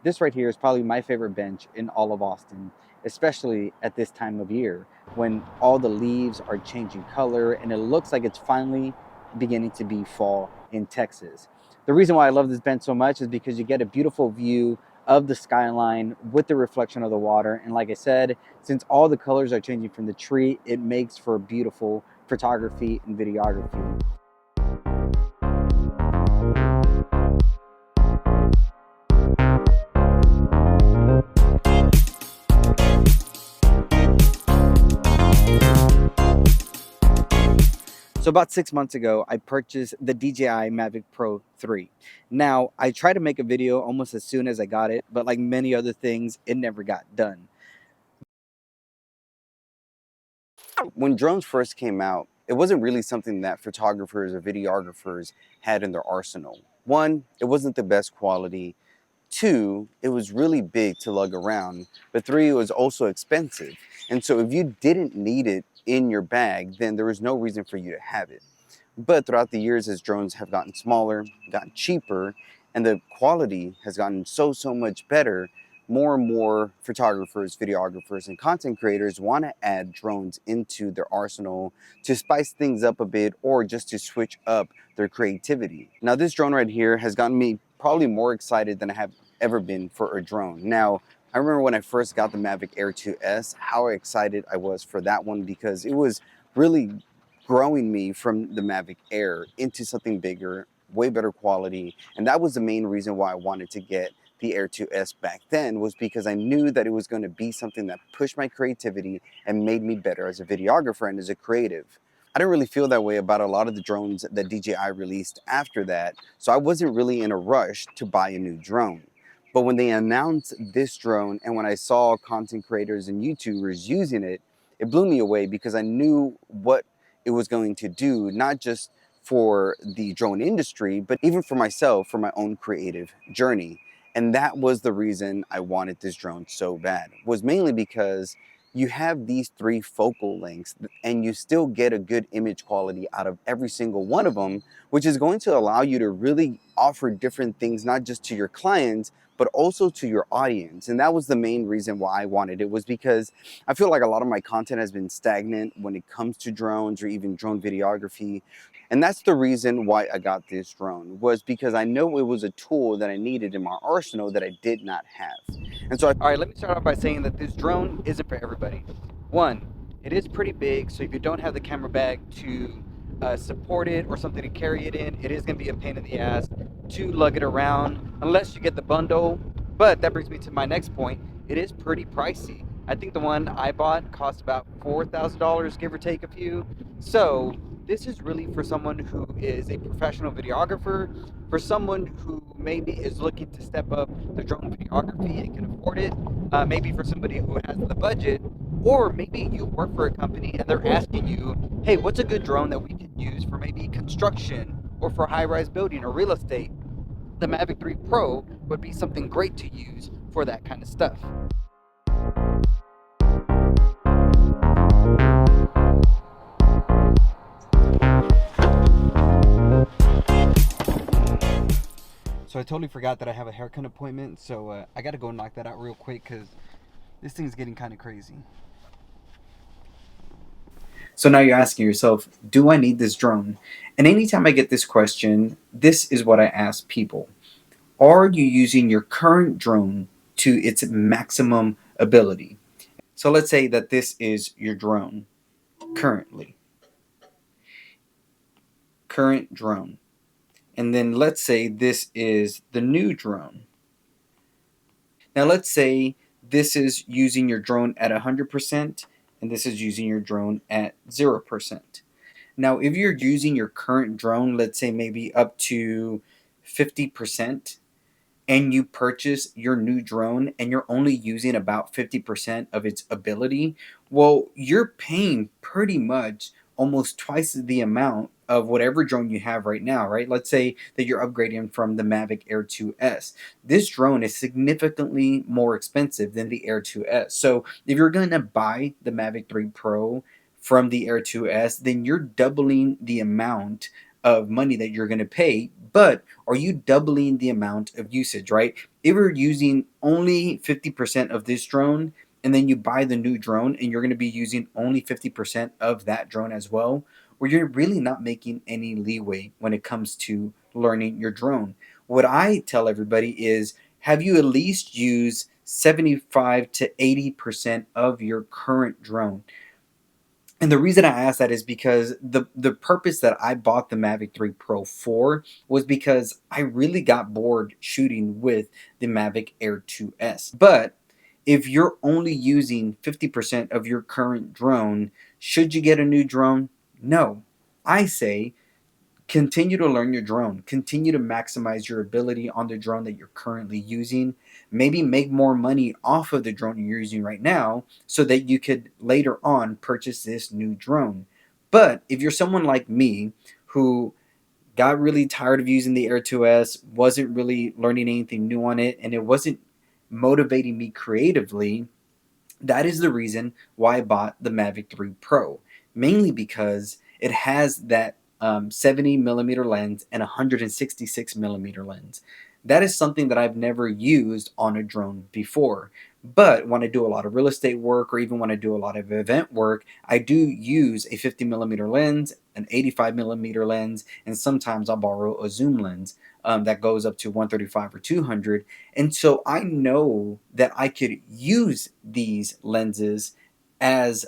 This right here is probably my favorite bench in all of Austin, especially at this time of year when all the leaves are changing color and it looks like it's finally beginning to be fall in Texas. The reason why I love this bench so much is because you get a beautiful view of the skyline with the reflection of the water. And like I said, since all the colors are changing from the tree, it makes for beautiful photography and videography. So about 6 months ago, I purchased the DJI Mavic Pro 3. Now, I tried to make a video almost as soon as I got it, but like many other things, it never got done. When drones first came out, it wasn't really something that photographers or videographers had in their arsenal. One, it wasn't the best quality. Two, it was really big to lug around. But three, it was also expensive. And so if you didn't need it in your bag, then there was no reason for you to have it. But throughout the years, as drones have gotten smaller, gotten cheaper, and the quality has gotten so much better, more and more photographers, videographers, and content creators want to add drones into their arsenal to spice things up a bit or just to switch up their creativity. Now, this drone right here has gotten me probably more excited than I have ever been for a drone. Now, I remember when I first got the Mavic Air 2S, how excited I was for that one because it was really growing me from the Mavic Air into something bigger, way better quality. And that was the main reason why I wanted to get the Air 2S back then, was because I knew that it was going to be something that pushed my creativity and made me better as a videographer and as a creative. I didn't really feel that way about a lot of the drones that DJI released after that, so I wasn't really in a rush to buy a new drone. But when they announced this drone and when I saw content creators and YouTubers using it, it blew me away because I knew what it was going to do, not just for the drone industry, but even for myself, for my own creative journey. And that was the reason I wanted this drone so bad, was mainly because you have these three focal lengths and you still get a good image quality out of every single one of them, which is going to allow you to really offer different things, not just to your clients, but also to your audience. And that was the main reason why I wanted it, was because I feel like a lot of my content has been stagnant when it comes to drones or even drone videography. And that's the reason why I got this drone, was because I know it was a tool that I needed in my arsenal that I did not have. And so, all right, let me start off by saying that this drone isn't for everybody. One, it is pretty big, so if you don't have the camera bag to support it or something to carry it in, it is going to be a pain in the ass to lug it around unless you get the bundle. But that brings me to my next point. It is pretty pricey. I think the one I bought cost about $4,000, give or take a few. So this is really for someone who is a professional videographer, for someone who maybe is looking to step up the drone videography and can afford it, maybe for somebody who has the budget, or maybe you work for a company and they're asking you, hey, what's a good drone that we can use for maybe construction or for high-rise building or real estate? The Mavic 3 Pro would be something great to use for that kind of stuff. So I totally forgot that I have a haircut appointment, so I got to go knock that out real quick because this thing's getting kind of crazy. So now you're asking yourself, do I need this drone? And anytime I get this question, this is what I ask people. Are you using your current drone to its maximum ability? So let's say that this is your drone currently. Current drone. And then let's say this is the new drone. Now let's say this is using your drone at 100% and this is using your drone at 0%. Now if you're using your current drone, let's say maybe up to 50%, and you purchase your new drone and you're only using about 50% of its ability, well, you're paying pretty much almost twice the amount of whatever drone you have right now, right? Let's say that you're upgrading from the Mavic Air 2S. This drone is significantly more expensive than the Air 2S. So if you're going to buy the Mavic 3 Pro from the Air 2S, then you're doubling the amount of money that you're going to pay but are you doubling the amount of usage, right? If you're using only 50% of this drone, and then you buy the new drone and you're going to be using only 50% of that drone as well, or you're really not making any leeway when it comes to learning your drone. What I tell everybody is, have you at least used 75 to 80% of your current drone? And the reason I ask that is because the purpose that I bought the Mavic 3 Pro for was because I really got bored shooting with the Mavic Air 2S. But if you're only using 50% of your current drone, should you get a new drone? No. I say continue to learn your drone, continue to maximize your ability on the drone that you're currently using, maybe make more money off of the drone you're using right now so that you could later on purchase this new drone. But if you're someone like me who got really tired of using the Air 2S, wasn't really learning anything new on it, and it wasn't motivating me creatively, that is the reason why I bought the Mavic 3 Pro, mainly because it has that 70 millimeter lens and 166 millimeter lens. That is something that I've never used on a drone before. But when I do a lot of real estate work, or even when I do a lot of event work, I do use a 50 millimeter lens, an 85 millimeter lens, and sometimes I'll borrow a zoom lens that goes up to 135 or 200. And so I know that I could use these lenses as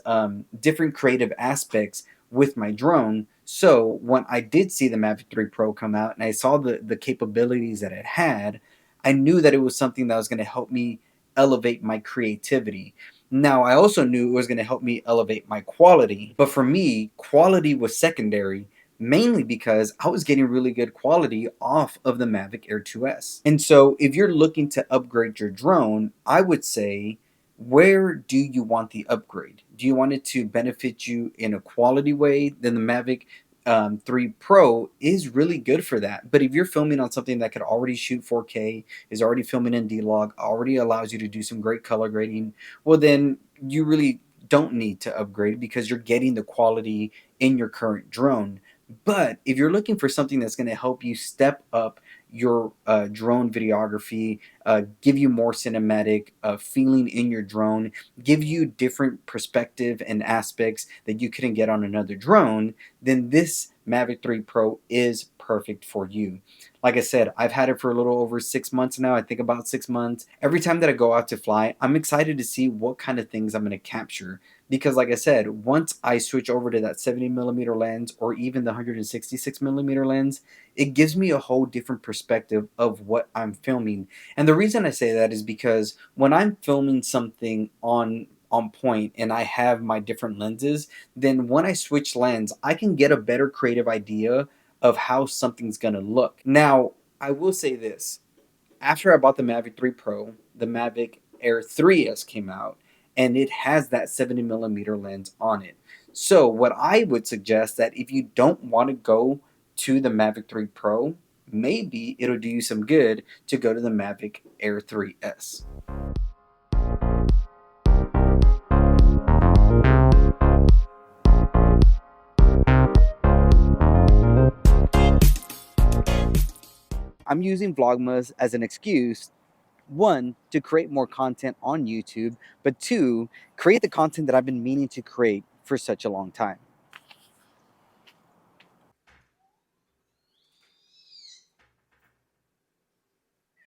different creative aspects with my drone. So when I did see the Mavic 3 Pro come out and I saw the capabilities that it had, I knew that it was something that was going to help me elevate my creativity. Now, I also knew it was going to help me elevate my quality, but for me, quality was secondary, mainly because I was getting really good quality off of the Mavic Air 2S. And so if you're looking to upgrade your drone, I would say, where do you want the upgrade? Do you want it to benefit you in a quality way? Then the Mavic 3 Pro is really good for that. But if you're filming on something that could already shoot 4K, is already filming in D-Log, already allows you to do some great color grading, well, then you really don't need to upgrade because you're getting the quality in your current drone. But if you're looking for something that's going to help you step up your drone videography, give you more cinematic feeling in your drone, give you different perspective and aspects that you couldn't get on another drone, then this Mavic 3 Pro is perfect for you. Like I said, I've had it for a little over 6 months now. I think about 6 months. Every time that I go out to fly, I'm excited to see what kind of things I'm going to capture. Because like I said, once I switch over to that 70 millimeter lens or even the 166 millimeter lens, it gives me a whole different perspective of what I'm filming. And the reason I say that is because when I'm filming something on point and I have my different lenses, then when I switch lens, I can get a better creative idea of how something's gonna look. Now, I will say this. After I bought the Mavic 3 Pro, the Mavic Air 3S came out, and it has that 70 millimeter lens on it. So what I would suggest that if you don't want to go to the Mavic 3 Pro, maybe it'll do you some good to go to the Mavic Air 3S. I'm using Vlogmas as an excuse, one, to create more content on YouTube, but two, create the content that I've been meaning to create for such a long time.